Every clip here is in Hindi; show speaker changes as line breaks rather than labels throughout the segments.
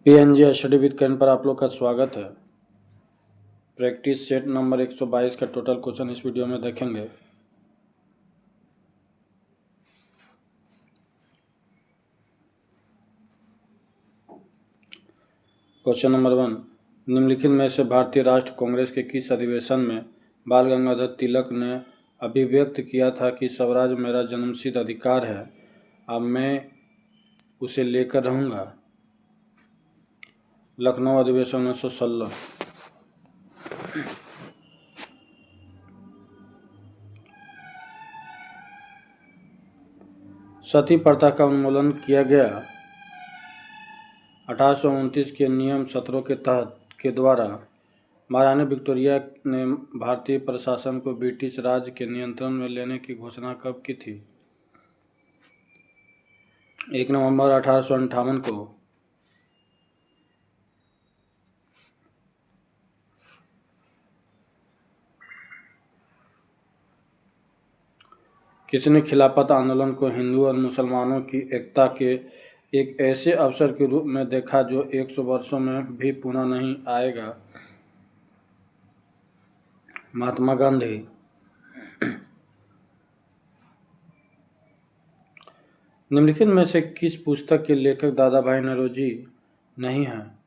पीएनजी स्टडी विद कैन पर आप लोग का स्वागत है। प्रैक्टिस सेट नंबर 122 का टोटल क्वेश्चन इस वीडियो में देखेंगे। क्वेश्चन नंबर 1, निम्नलिखित में से भारतीय राष्ट्रीय कांग्रेस के किस अधिवेशन में बाल गंगाधर तिलक ने अभिव्यक्त किया था कि स्वराज मेरा जन्मसिद्ध अधिकार है, अब मैं उसे लेकर रहूँगा? लखनऊ अधिवेशन 1916। सती प्रथा का उन्मूलन किया गया 1829 के नियम 17 के तहत के द्वारा। महारानी विक्टोरिया ने भारतीय प्रशासन को ब्रिटिश राज के नियंत्रण में लेने की घोषणा कब की थी? 1 नवंबर 1858 को। किसने खिलाफत आंदोलन को हिंदू और मुसलमानों की एकता के एक ऐसे अवसर के रूप में देखा जो 100 वर्षों में भी पुनः नहीं आएगा? महात्मा गांधी। निम्नलिखित में से किस पुस्तक के लेखक दादा भाई नौरोजी नहीं हैं?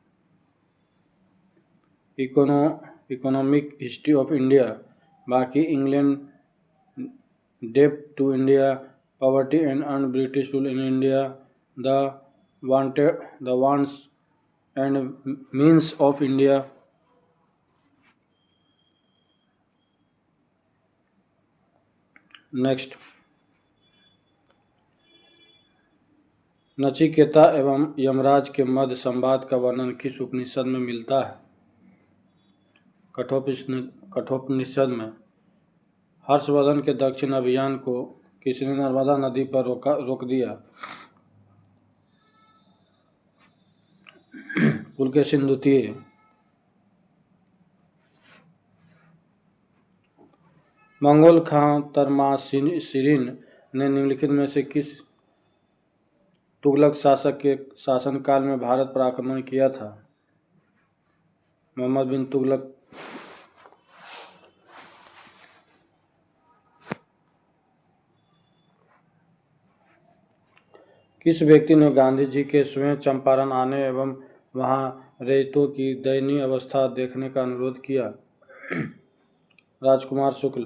इकोनॉमिक हिस्ट्री ऑफ इंडिया, बाकी इंग्लैंड, डेप्ट to India, poverty and un British rule in India, the wants and means of India. Next, Nachiketa एवं यमराज के मध्य संवाद का वर्णन किस उपनिषद में मिलता है? कठोपनिषद में। हर्षवर्धन के दक्षिण अभियान को किसने नर्मदा नदी पर रोक दिया? पुलकेशिन द्वितीय। मंगोल खां तरमाशिरिन ने निम्नलिखित में से किस तुगलक शासक के शासनकाल में भारत पर आक्रमण किया था? मोहम्मद बिन तुगलक। किस व्यक्ति ने गांधी जी के स्वयं चंपारण आने एवं वहां रैयतों की दयनीय अवस्था देखने का अनुरोध किया? राजकुमार शुक्ल।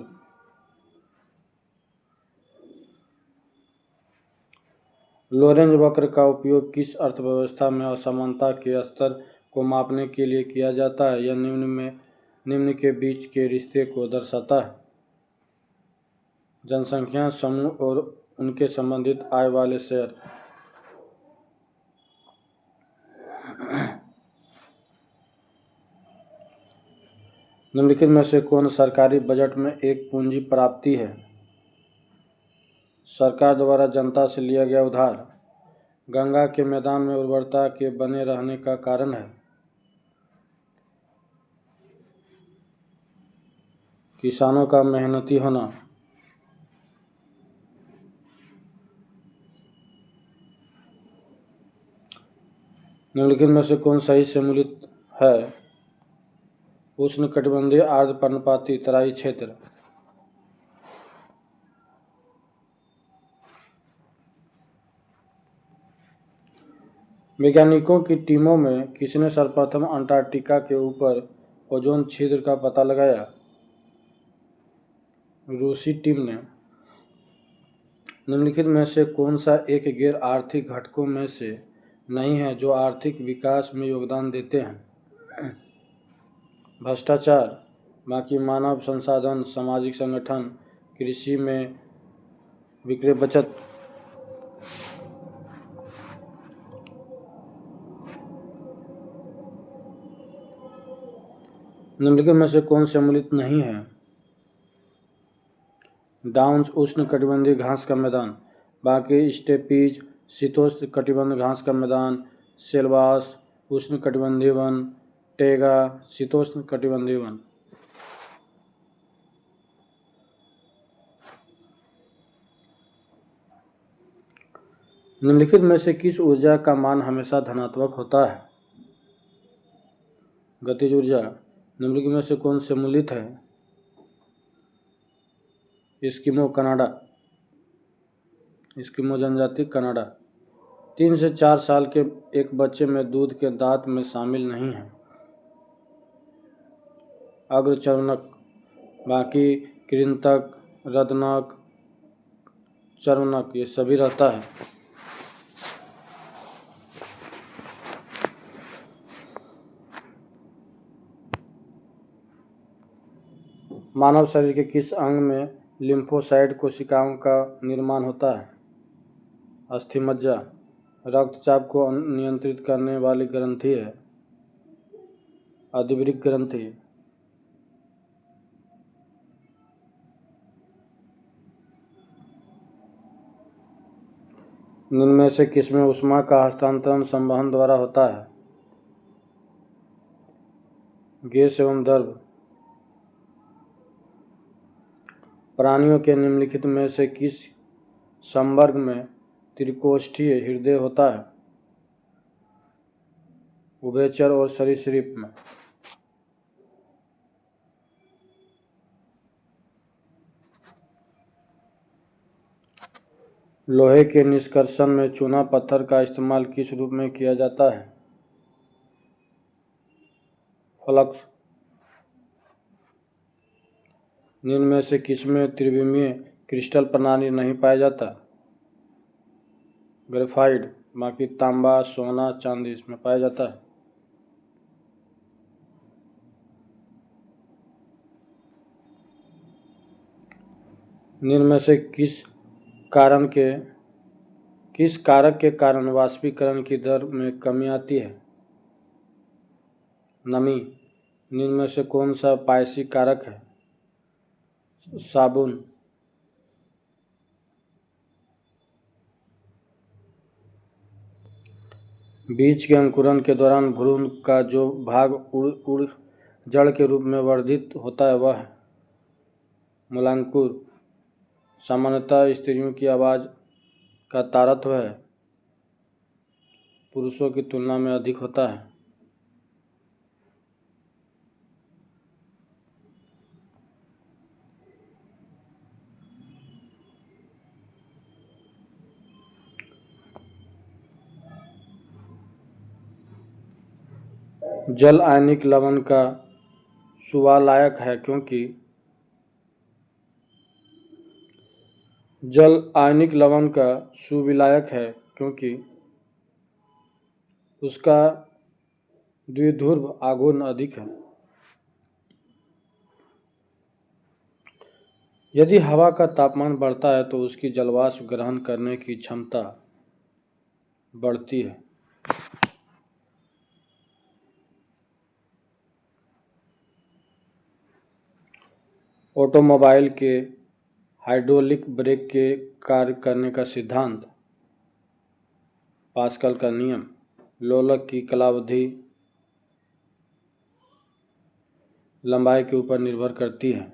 लोरेंज वक्र का उपयोग किस अर्थव्यवस्था में असमानता के स्तर को मापने के लिए किया जाता है? यह निम्न के बीच के रिश्ते को दर्शाता है। जनसंख्या समूह और उनके संबंधित आय वाले शहर। निम्नलिखित में से कौन सरकारी बजट में एक पूंजी प्राप्ति है? सरकार द्वारा जनता से लिया गया उधार। गंगा के मैदान में उर्वरता के बने रहने का कारण है। किसानों का मेहनती होना। निम्नलिखित में से कौन सही सम्मिलित है? उष्णकटिबंधीय आर्द्र पर्णपाती तराई क्षेत्र। वैज्ञानिकों की टीमों में किसने सर्वप्रथम अंटार्कटिका के ऊपर ओजोन छिद्र का पता लगाया? रूसी टीम ने। निम्नलिखित में से कौन सा एक गैर आर्थिक घटकों में से नहीं है जो आर्थिक विकास में योगदान देते हैं? भ्रष्टाचार, बाकी मानव संसाधन, सामाजिक संगठन, कृषि में विक्रय बचत। निम्नलिखित में से कौन सम्मिलित नहीं है? डाउन्स उष्ण कटिबंधीय घास का मैदान, बाकी स्टेपीज शीतोष्ण कटिबंध घास का मैदान, सेल्वास उष्ण कटिबंधीय वन, टैगा शीतोष्ण कटिबंधीय वन। निम्नलिखित में से किस ऊर्जा का मान हमेशा धनात्मक होता है? गतिज ऊर्जा निम्नलिखित में से कौन सम्मिलित है? एस्किमो कनाडा, एस्किमो जनजाति कनाडा। 3 से 4 साल के एक बच्चे में दूध के दांत में शामिल नहीं है। अग्रचर्वनक, बाकी कृंतक, रत्नक, चर्वनक ये सभी रहता है। मानव शरीर के किस अंग में लिम्फोसाइट कोशिकाओं का निर्माण होता है? अस्थिमज्जा। रक्तचाप को नियंत्रित करने वाली ग्रंथि है अधिवृक्क ग्रंथि। निम्न में से किसमें ऊष्मा का हस्तांतरण संवहन द्वारा होता है? गैस एवं द्रव। प्राणियों के निम्नलिखित में से किस संवर्ग में त्रिकोष्ठीय हृदय होता है? उभयचर और सरीसृप में। लोहे के निष्कर्षण में चूना पत्थर का इस्तेमाल किस रूप में किया जाता है? फ्लक्स। निम्न में से किसमें त्रिविमीय क्रिस्टल प्रणाली नहीं पाया जाता? ग्रेफाइट। बाकी तांबा, सोना, चांदी इसमें पाया जाता है। निम्न में से किस कारक के कारण वाष्पीकरण की दर में कमी आती है? नमी। निम्न में से कौन सा पायसी कारक है? साबुन। बीज के अंकुरण के दौरान भ्रूण का जो भाग उड़ जड़ के रूप में वर्धित होता है वह है मूलांकुर। सामान्यतः स्त्रियों की आवाज़ का तारतम्य है पुरुषों की तुलना में अधिक होता है। जल आयनिक लवण का सुवालायक है क्योंकि जल आयनिक लवण का सुविलायक है क्योंकि उसका द्विध्रुव आघूर्ण अधिक है। यदि हवा का तापमान बढ़ता है तो उसकी जलवाष्प ग्रहण करने की क्षमता बढ़ती है। ऑटोमोबाइल के हाइड्रोलिक ब्रेक के कार्य करने का सिद्धांत पास्कल का नियम। लोलक की कालावधि लंबाई के ऊपर निर्भर करती है।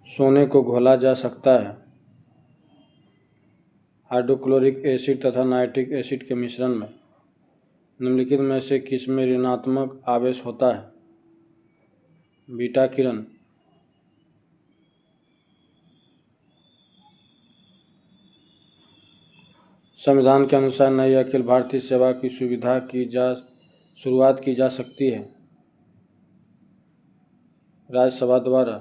सोने को घोला जा सकता है हाइड्रोक्लोरिक एसिड तथा नाइट्रिक एसिड के मिश्रण में। निम्नलिखित में से किसमें ऋणात्मक आवेश होता है? बीटा किरण। संविधान के अनुसार नई अखिल भारतीय सेवा की सुविधा की शुरुआत की जा सकती है राज्यसभा द्वारा।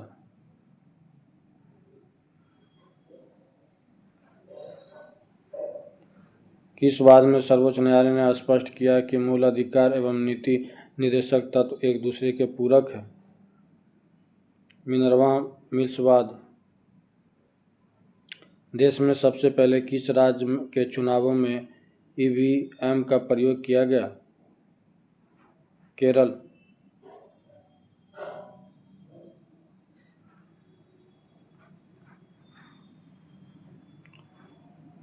किस वाद में सर्वोच्च न्यायालय ने स्पष्ट किया कि मूल अधिकार एवं नीति निर्देशक तत्व एक दूसरे के पूरक है? मिनर्वा मिल्स वाद। देश में सबसे पहले किस राज्य के चुनावों में ईवीएम का प्रयोग किया गया? केरल।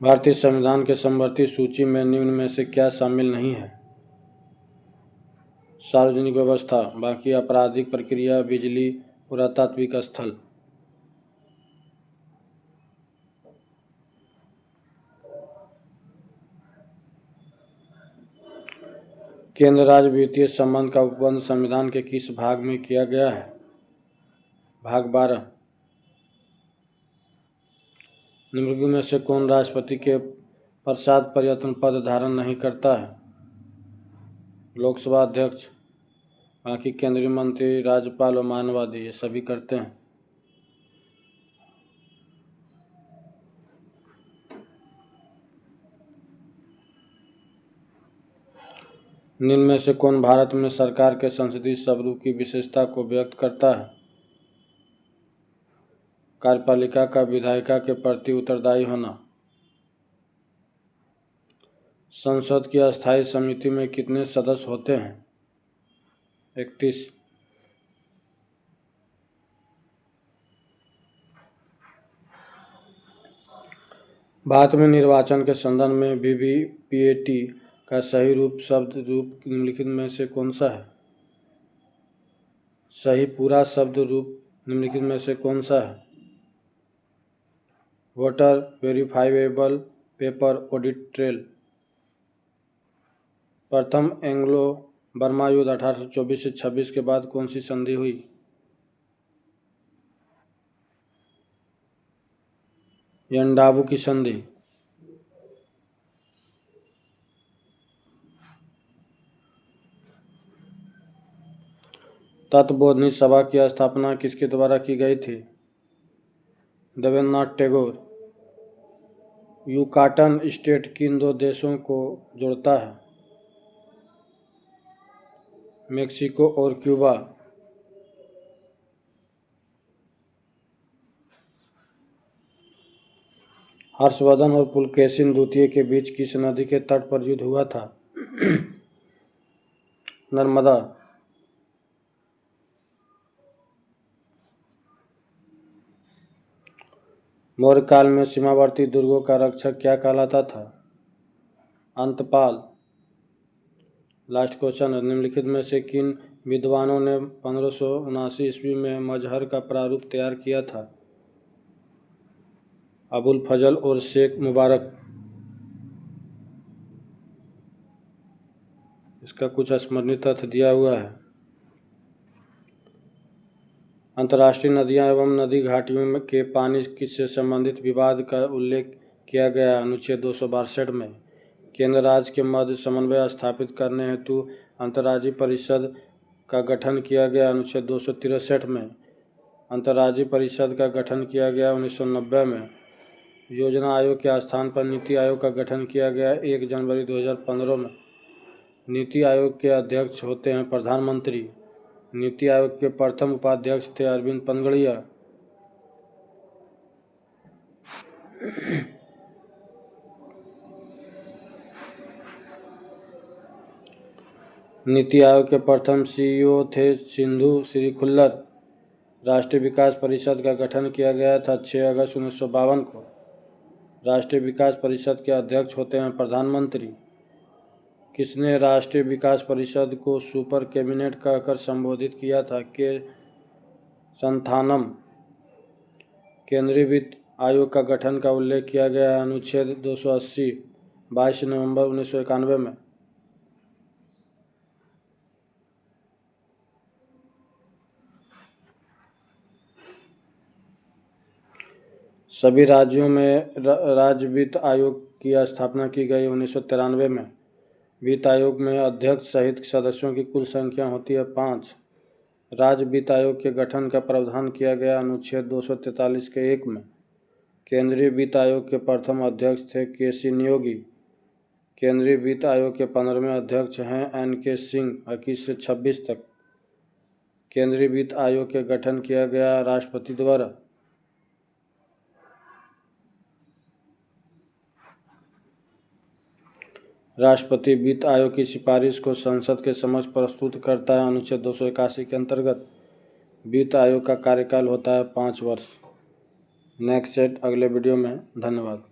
भारतीय संविधान के समवर्ती सूची में निम्न में से क्या शामिल नहीं है? सार्वजनिक व्यवस्था, बाकी आपराधिक प्रक्रिया, बिजली, पुरातात्विक स्थल। केंद्र राज्य वित्तीय संबंध का उपबंध संविधान के किस भाग में किया गया है? भाग 12। निम्नलिखित में से कौन राष्ट्रपति के पश्चात प्रयत्न पद धारण नहीं करता है? लोकसभा अध्यक्ष, बाकी केंद्रीय मंत्री, राज्यपाल और मानवादी, ये सभी करते हैं। निम्न में से कौन भारत में सरकार के संसदीय स्वरूप की विशेषता को व्यक्त करता है? कार्यपालिका का विधायिका के प्रति उत्तरदायी होना। संसद की अस्थायी समिति में कितने सदस्य होते हैं? 31। भारत में निर्वाचन के संदर्भ में वीवीपीएटी का सही शब्द रूप निम्नलिखित में से कौन सा है? सही पूरा शब्द रूप निम्नलिखित में से कौन सा है? Voter verifiable paper audit trail. प्रथम एंग्लो बर्मा युद्ध 1824 से 26 के बाद कौन सी संधि हुई? यंडाबू की संधि। तत्वबोधिनी सभा की स्थापना किसके द्वारा की गई थी? देवेंद्रनाथ टैगोर। यूकाटन स्टेट किन दो देशों को जोड़ता है? मेक्सिको और क्यूबा। हर्षवर्धन और पुलकेशिन द्वितीय के बीच किस नदी के तट पर युद्ध हुआ था? नर्मदा। मौर्य काल में सीमावर्ती दुर्गों का रक्षक क्या कहलाता था? अंतपाल। लास्ट क्वेश्चन है, निम्नलिखित में से किन विद्वानों ने 1579 ईस्वी में मजहर का प्रारूप तैयार किया था? अबुल फजल और शेख मुबारक। इसका कुछ स्मरणीय तथ्य दिया हुआ है। अंतर्राष्ट्रीय नदियां एवं नदी घाटियों के पानी से संबंधित विवाद का उल्लेख किया गया अनुच्छेद 262 में। केंद्र राज्य के मध्य समन्वय स्थापित करने हेतु अंतर्राज्यीय परिषद का गठन किया गया अनुच्छेद 263 में। अंतर्राज्यीय परिषद का गठन किया गया 1990 में। योजना आयोग के स्थान पर नीति आयोग का गठन किया गया 1 जनवरी 2015 में। नीति आयोग के अध्यक्ष होते हैं प्रधानमंत्री। नीति आयोग के प्रथम उपाध्यक्ष थे अरविंद पनगड़िया। नीति आयोग के प्रथम सीईओ थे सिंधु श्री खुल्लर। राष्ट्रीय विकास परिषद का गठन किया गया था 6 अगस्त 1952 को। राष्ट्रीय विकास परिषद के अध्यक्ष होते हैं प्रधानमंत्री। किसने राष्ट्रीय विकास परिषद को सुपर कैबिनेट कहकर संबोधित किया था? के संथानम। केंद्रीय वित्त आयोग का गठन का उल्लेख किया गया है अनुच्छेद 280 22 नवंबर 1991 में। सभी राज्यों में राज्य वित्त आयोग की स्थापना की गई 1993 में। वित्त आयोग में अध्यक्ष सहित सदस्यों की कुल संख्या होती है 5। राज्य वित्त आयोग के गठन का प्रावधान किया गया अनुच्छेद 243 के 1 में। केंद्रीय वित्त आयोग के प्रथम अध्यक्ष थे के.सी. नियोगी। केंद्रीय वित्त आयोग के 15वें अध्यक्ष हैं N.K. सिंह 21 से 26 तक। केंद्रीय वित्त आयोग के गठन किया गया राष्ट्रपति द्वारा। राष्ट्रपति वित्त आयोग की सिफारिश को संसद के समक्ष प्रस्तुत करता है अनुच्छेद 281 के अंतर्गत। वित्त आयोग का कार्यकाल होता है 5 वर्ष। नेक्स्ट सेट अगले वीडियो में। धन्यवाद।